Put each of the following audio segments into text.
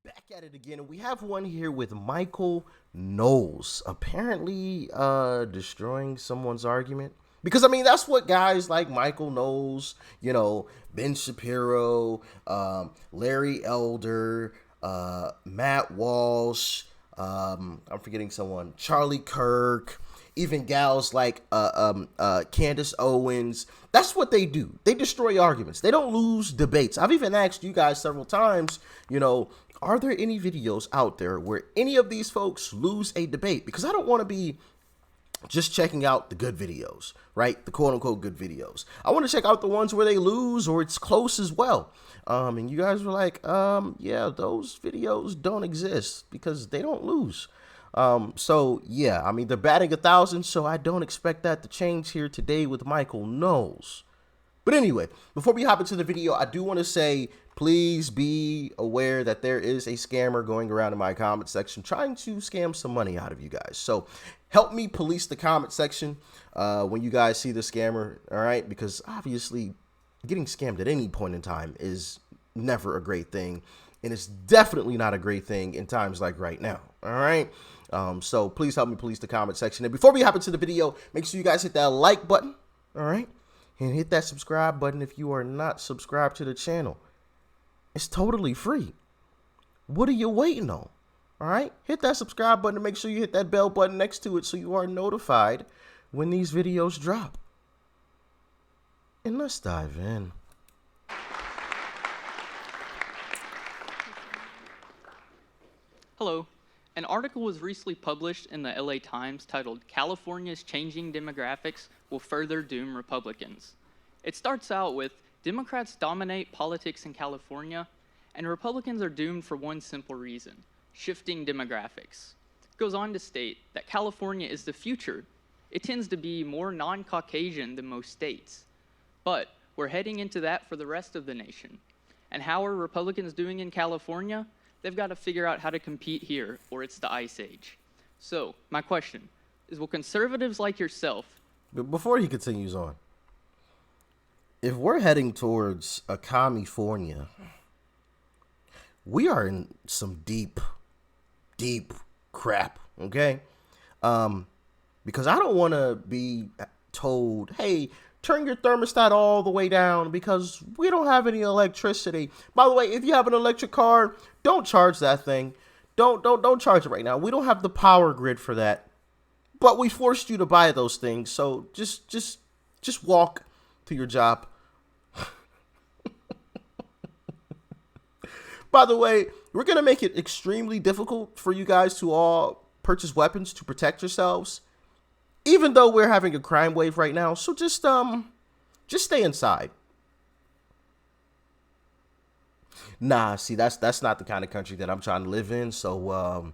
Back at it again, and we have one here with Michael Knowles, apparently destroying someone's argument. Because I mean, that's what guys like Michael Knowles, Ben Shapiro, Larry Elder, Matt Walsh, I'm forgetting someone, Charlie Kirk, even gals like Candace Owens. That's what they do. They destroy arguments. They don't lose debates. I've even asked you guys several times, are there any videos out there where any of these folks lose a debate? Because I don't want to be just checking out the good videos, right? The quote unquote good videos. I want to check out the ones where they lose or it's close as well. And you guys were like, yeah, those videos don't exist because they don't lose. So yeah, I mean, they're batting 1,000, so I don't expect that to change here today with Michael Knowles. But anyway, before we hop into the video, I do want to say, please be aware that there is a scammer going around in my comment section trying to scam some money out of you guys. So help me police the comment section when you guys see the scammer, all right? Because obviously getting scammed at any point in time is never a great thing. And it's definitely not a great thing in times like right now, all right? So please help me police the comment section. And before we hop into the video, make sure you guys hit that like button, all right? And hit that subscribe button if you are not subscribed to the channel. It's totally free. What are you waiting on? All right? Hit that subscribe button and make sure you hit that bell button next to it so you are notified when these videos drop. And let's dive in. Hello. An article was recently published in the LA Times titled, "California's Changing Demographics Will Further Doom Republicans." It starts out with, "Democrats dominate politics in California, and Republicans are doomed for one simple reason: shifting demographics." It goes on to state that California is the future. It tends to be more non-Caucasian than most states. But we're heading into that for the rest of the nation. And how are Republicans doing in California? They've got to figure out how to compete here, or it's the ice age. So, my question is, will conservatives like yourself... But before he continues on, if we're heading towards a California, we are in some deep crap, okay? Because I don't want to be told, hey, turn your thermostat all the way down because we don't have any electricity. By the way, if you have an electric car, don't charge that thing. Don't charge it right now. We don't have the power grid for that. But we forced you to buy those things, so just walk to your job. By the way, we're going to make it extremely difficult for you guys to all purchase weapons to protect yourselves, even though we're having a crime wave right now. So just stay inside. Nah, see, that's not the kind of country that I'm trying to live in. So,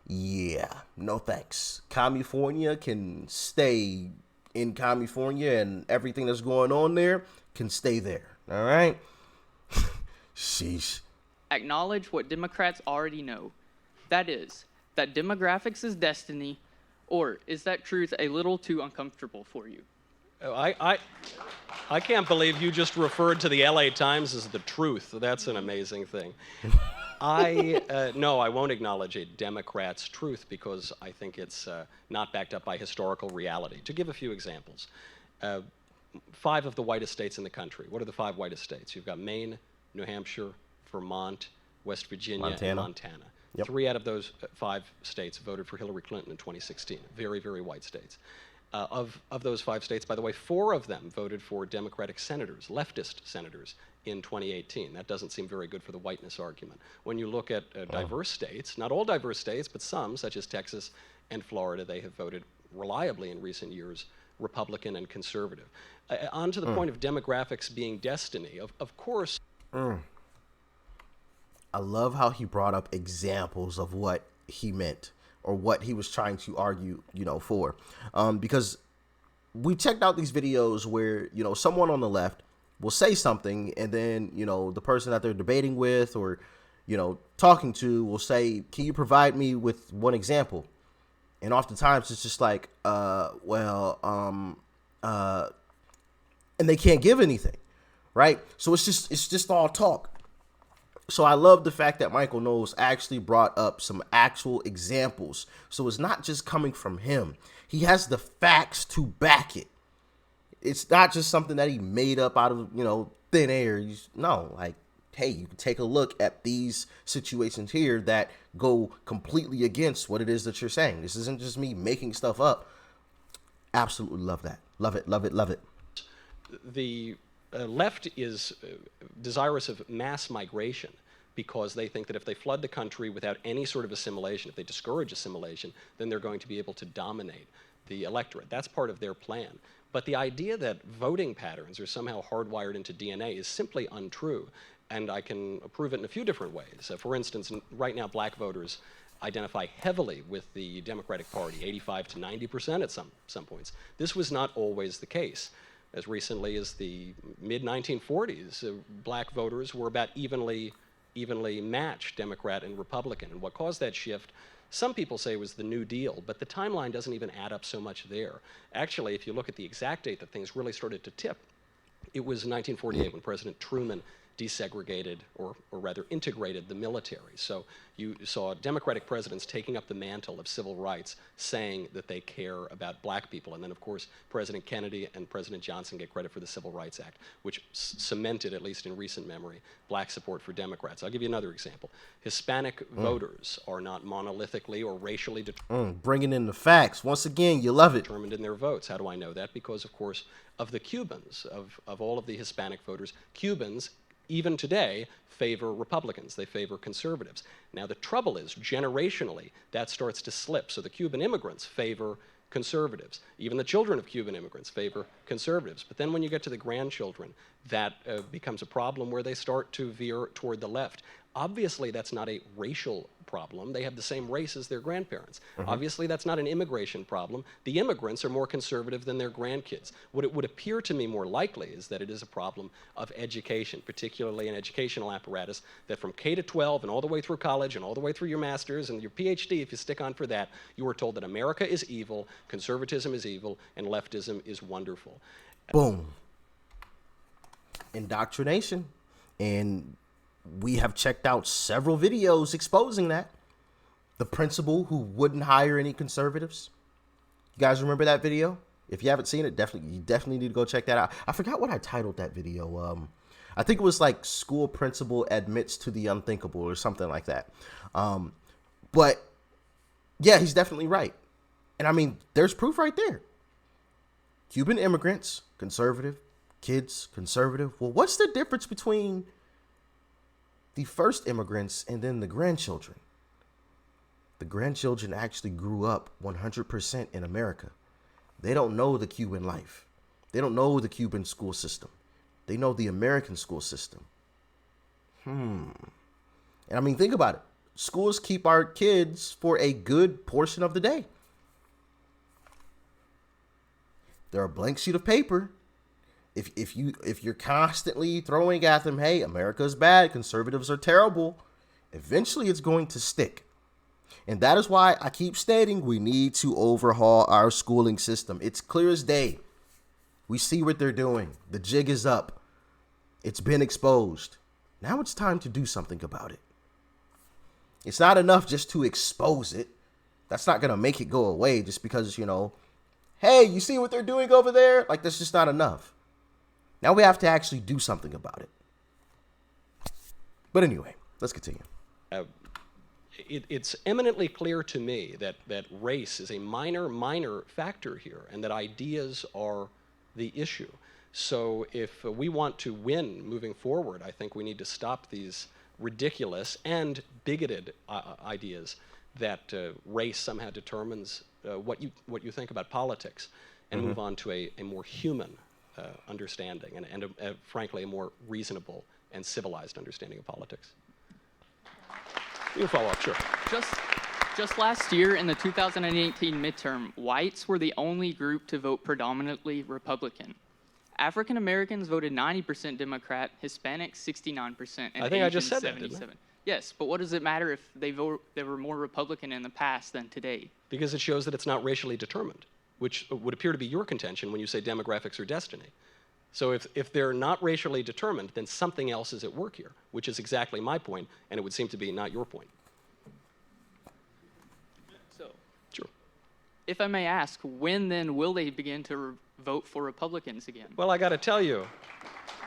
yeah, no thanks. California can stay in California, and everything that's going on there can stay there. All right? Sheesh. Acknowledge what Democrats already know. That is, that demographics is destiny, or is that truth a little too uncomfortable for you? I can't believe you just referred to the LA Times as the truth. That's an amazing thing. No, I won't acknowledge a Democrat's truth because I think it's not backed up by historical reality. To give a few examples, 5 of the whitest states in the country. What are the 5 whitest states? You've got Maine, New Hampshire, Vermont, West Virginia, and Montana. Yep. 3 out of those 5 states voted for Hillary Clinton in 2016. Very, very white states. Of those 5 states, by the way, 4 of them voted for Democratic senators, leftist senators, in 2018. That doesn't seem very good for the whiteness argument. When you look at diverse states, not all diverse states, but some, such as Texas and Florida, they have voted reliably in recent years Republican and conservative. On to the point of demographics being destiny, of course... I love how he brought up examples of what he meant or what he was trying to argue, for. Because we checked out these videos where, someone on the left will say something and then, the person that they're debating with or, talking to will say, can you provide me with one example? And oftentimes it's just like, and they can't give anything, right? So it's just all talk. So I love the fact that Michael Knowles actually brought up some actual examples. So it's not just coming from him. He has the facts to back it. It's not just something that he made up out of, thin air. No, like, hey, you can take a look at these situations here that go completely against what it is that you're saying. This isn't just me making stuff up. Absolutely love that. Love it, love it, love it. The left is desirous of mass migration because they think that if they flood the country without any sort of assimilation, if they discourage assimilation, then they're going to be able to dominate the electorate. That's part of their plan. But the idea that voting patterns are somehow hardwired into DNA is simply untrue. And I can prove it in a few different ways. For instance, right now, black voters identify heavily with the Democratic Party, 85 to 90% at some points. This was not always the case. As recently as the mid-1940s, black voters were about evenly matched Democrat and Republican. And what caused that shift, some people say, was the New Deal, but the timeline doesn't even add up so much there. Actually, if you look at the exact date that things really started to tip, it was 1948 when President Truman desegregated, or rather integrated, the military. So you saw Democratic presidents taking up the mantle of civil rights, saying that they care about black people. And then, of course, President Kennedy and President Johnson get credit for the Civil Rights Act, which cemented, at least in recent memory, black support for Democrats. I'll give you another example. Hispanic voters are not monolithically or racially Bringing in the facts. Once again, you love it. determined in their votes. How do I know that? Because, of course, of the Cubans, of all of the Hispanic voters, Cubans, even today, favor Republicans. They favor conservatives. Now, the trouble is, generationally, that starts to slip. So the Cuban immigrants favor conservatives. Even the children of Cuban immigrants favor conservatives. But then when you get to the grandchildren, that becomes a problem where they start to veer toward the left. Obviously, that's not a racial problem. They have the same race as their grandparents. Obviously, that's not an immigration problem. The immigrants are more conservative than their grandkids. What it would appear to me more likely is that it is a problem of education, particularly an educational apparatus that from K to 12 and all the way through college and all the way through your master's and your PhD, if you stick on for that, you are told that America is evil, conservatism is evil, and leftism is wonderful. Boom. Indoctrination. And we have checked out several videos exposing that. The principal who wouldn't hire any conservatives. You guys remember that video? If you haven't seen it, you definitely need to go check that out. I forgot what I titled that video. I think it was like "School Principal Admits to the Unthinkable" or something like that. But yeah, he's definitely right. And I mean, there's proof right there. Cuban immigrants, conservative. Kids, conservative. Well, what's the difference between the first immigrants and then the grandchildren? The grandchildren actually grew up 100% in America. They don't know the Cuban life. They don't know the Cuban school system. They know the American school system. And I mean, think about it. Schools keep our kids for a good portion of the day. They're a blank sheet of paper. If you're constantly throwing at them, hey, America's bad, conservatives are terrible, eventually it's going to stick. And that is why I keep stating we need to overhaul our schooling system. It's clear as day. We see what they're doing. The jig is up. It's been exposed. Now it's time to do something about it. It's not enough just to expose it. That's not going to make it go away just because, hey, you see what they're doing over there? Like, that's just not enough. Now we have to actually do something about it. But anyway, let's continue. It's eminently clear to me that race is a minor factor here, and that ideas are the issue. So if we want to win moving forward, I think we need to stop these ridiculous and bigoted ideas that race somehow determines what you think about politics, and move on to a more human understanding and frankly, a more reasonable and civilized understanding of politics. You can follow up, sure. Just last year in the 2018 midterm, whites were the only group to vote predominantly Republican. African Americans voted 90% Democrat, Hispanics 69%, and I think I just Asians said that, didn't I? 77. Yes, but what does it matter if they were more Republican in the past than today? Because it shows that it's not racially determined, which would appear to be your contention when you say demographics are destiny. So if they're not racially determined, then something else is at work here, which is exactly my point, and it would seem to be not your point. So, Sure. if I may ask, when then will they begin to vote for Republicans again? Well, I got to tell you,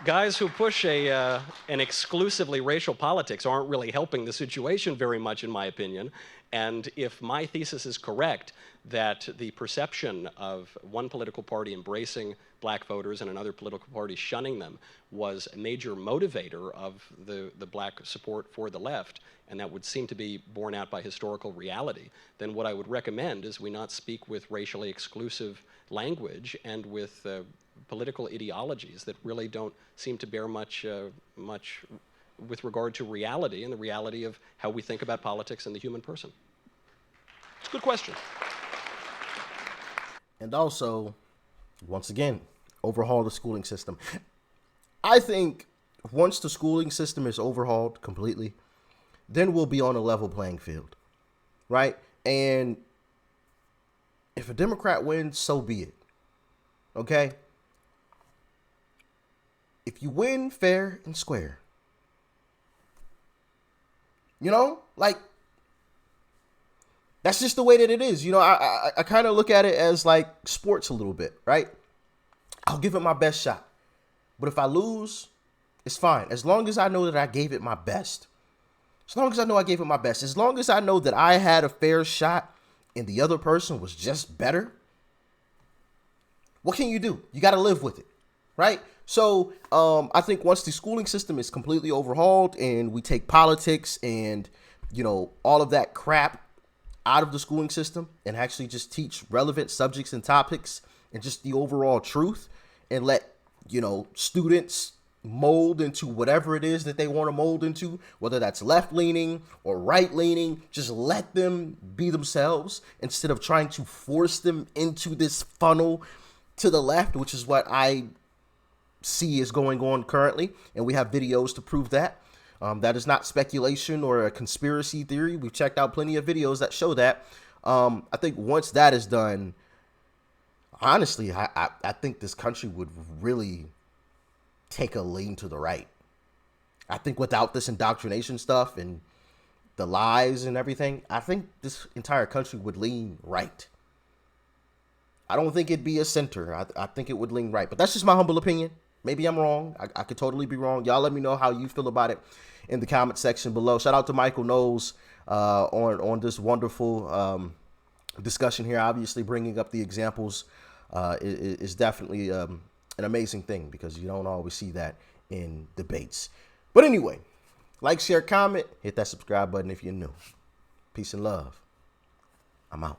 guys who push an exclusively racial politics aren't really helping the situation very much, in my opinion. And if my thesis is correct, that the perception of one political party embracing black voters and another political party shunning them was a major motivator of the black support for the left, and that would seem to be borne out by historical reality, then what I would recommend is we not speak with racially exclusive language and with political ideologies that really don't seem to bear much with regard to reality and the reality of how we think about politics and the human person. It's a good question. And also, once again, overhaul the schooling system. I think once the schooling system is overhauled completely, then we'll be on a level playing field, right? And if a Democrat wins, so be it. Okay? If you win fair and square, you know, like, that's just the way that it is. You know, I kind of look at it as like sports a little bit, right? I'll give it my best shot. But if I lose, it's fine. As long as I know that I gave it my best. As long as I know I gave it my best. As long as I know that I had a fair shot and the other person was just better. What can you do? You got to live with it, right? So I think once the schooling system is completely overhauled and we take politics and, you know, all of that crap out of the schooling system and actually just teach relevant subjects and topics and just the overall truth and let, you know, students mold into whatever it is that they want to mold into, whether that's left leaning or right leaning, just let them be themselves instead of trying to force them into this funnel to the left, which is what I see is going on currently. And we have videos to prove that. That is not speculation or a conspiracy theory. We've checked out plenty of videos that show that. I think once that is done, honestly, I think this country would really take a lean to the right. I think without this indoctrination stuff and the lies and everything, I think this entire country would lean right. I don't think it'd be a center. I think it would lean right. But that's just my humble opinion. Maybe I'm wrong. I could totally be wrong. Y'all let me know how you feel about it in the comment section below. Shout out to Michael Knowles on this wonderful discussion here. Obviously, bringing up the examples is definitely an amazing thing because you don't always see that in debates. But anyway, like, share, comment, hit that subscribe button if you're new. Peace and love. I'm out.